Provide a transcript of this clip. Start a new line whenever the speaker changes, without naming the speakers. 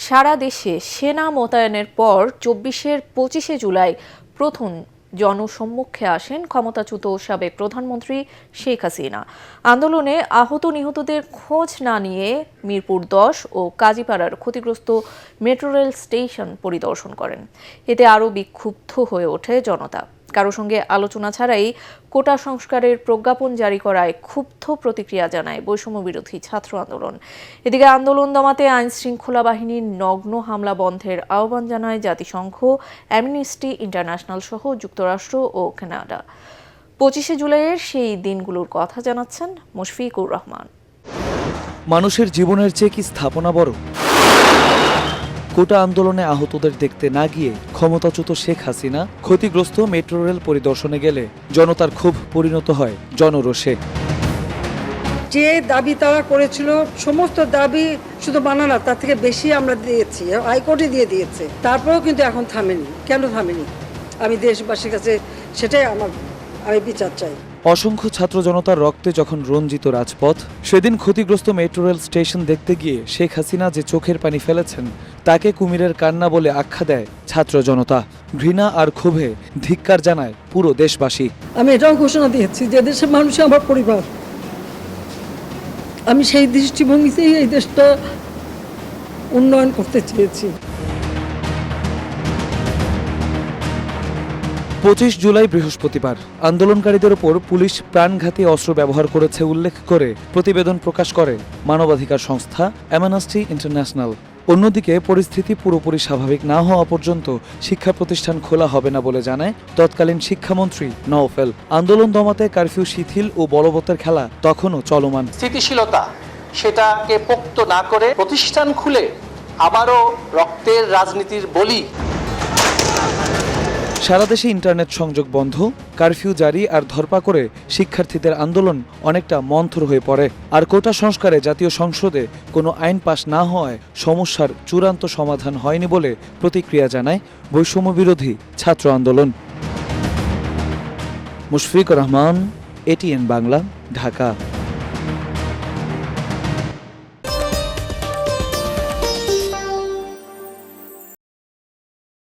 সারা দেশে সেনা মোতায়েনের পর ২৪শে জুলাই প্রথম জনসম্মুখে আসেন ক্ষমতাচ্যুত সাবেক প্রধানমন্ত্রী শেখ হাসিনা। আন্দোলনে আহত নিহতদের খোঁজ না নিয়ে মিরপুর ১০ ও কাজীপাড়ার ক্ষতিগ্রস্ত মেট্রো রেল স্টেশন পরিদর্শন করেন। এতে আরও বিক্ষুব্ধ হয়ে ওঠে জনতা। কারো সঙ্গে আলোচনা ছাড়াই কোটা সংস্কারের প্রজ্ঞাপন জারি করায় ক্ষুব্ধ প্রতিক্রিয়া জানায় বৈষম্য বিরোধী ছাত্র আন্দোলন। এদিকে আন্দোলন দমাতে আইন শৃঙ্খলা বাহিনীর নগ্ন হামলা বন্ধের আহ্বান জানায় জাতিসংঘ, অ্যামনেস্টি ইন্টারন্যাশনাল সহ যুক্তরাষ্ট্র ও কানাডা। ২৫শে জুলাইয়ের সেই দিনগুলোর কথা জানাচ্ছেন মুশফিকুর রহমান।
মানুষের জীবনের চেয়ে কি স্থাপনা বড়? কোটা আন্দোলনে আহতদের দেখতে না গিয়ে ক্ষমতাচ্যুত শেখ হাসিনা ক্ষতিগ্রস্ত মেট্রো রেল পরিদর্শনে গেলে জনতার ক্ষোভ পরিণত হয় জনরোষে।
যে দাবি তারা করেছিল সমস্ত দাবি শুধু মানা না, তার থেকে বেশি আমরা দিয়েছি, হাইকোর্টে দিয়ে দিয়েছে। তারপরেও কিন্তু এখন থামেনি। কেন থামেনি? আমি দেশবাসীর কাছে সেটাই আমি বিচার চাই।
অসংখ্য ছাত্র জনতার রক্তে যখন রঞ্জিত রাজপথ, সেদিন ক্ষতিগ্রস্ত মেট্রো রেল স্টেশন দেখতে গিয়ে শেখ হাসিনা যে চোখের পানি ফেলেছেন তাকে কুমিরের কান্না বলে আখ্যা দেয় ছাত্র জনতা। ঘৃণা আর ক্ষোভে ধিক্কার জানায় পুরো দেশবাসী।
আমি এটাও ঘোষণা দিয়েছি যে দেশের মানুষ আমার পরিবার। আমি সেই দৃষ্টিভঙ্গিতেই এই দেশটা উন্নয়ন করতে চেয়েছি।
২৫ জুলাই বৃহস্পতিবার আন্দোলনকারীদের ওপর পুলিশ প্রাণঘাতী অস্ত্র ব্যবহার করেছে উল্লেখ করে প্রতিবেদন প্রকাশ করে মানবাধিকার সংস্থা অ্যামনেস্টি ইন্টারন্যাশনাল। অন্যদিকে পরিস্থিতি পুরোপুরি স্বাভাবিক না হওয়া পর্যন্ত শিক্ষা প্রতিষ্ঠান খোলা হবে না বলে জানায় তৎকালীন শিক্ষামন্ত্রী নওফেল। আন্দোলন দমাতে কারফিউ শিথিল ও বলবতের খেলা তখনও চলমান।
স্থিতিশীলতা সেটাকে পোক্ত না করে প্রতিষ্ঠান খুলে আবারও রক্তের রাজনীতির বলি।
সারা দেশে ইন্টারনেট সংযোগ বন্ধ, কারফিউ জারি আর ধরপাকড়ে শিক্ষার্থীদের আন্দোলন অনেকটা মন্থর হয়ে পড়ে। আর কোটা সংস্কারে জাতীয় সংসদে কোনো আইন পাশ না হওয়ায় সমস্যার চূড়ান্ত সমাধান হয়নি বলে প্রতিক্রিয়া জানায় বৈষম্য বিরোধী ছাত্র আন্দোলন। মুশফিকুর রহমান, এটিএন বাংলা, ঢাকা।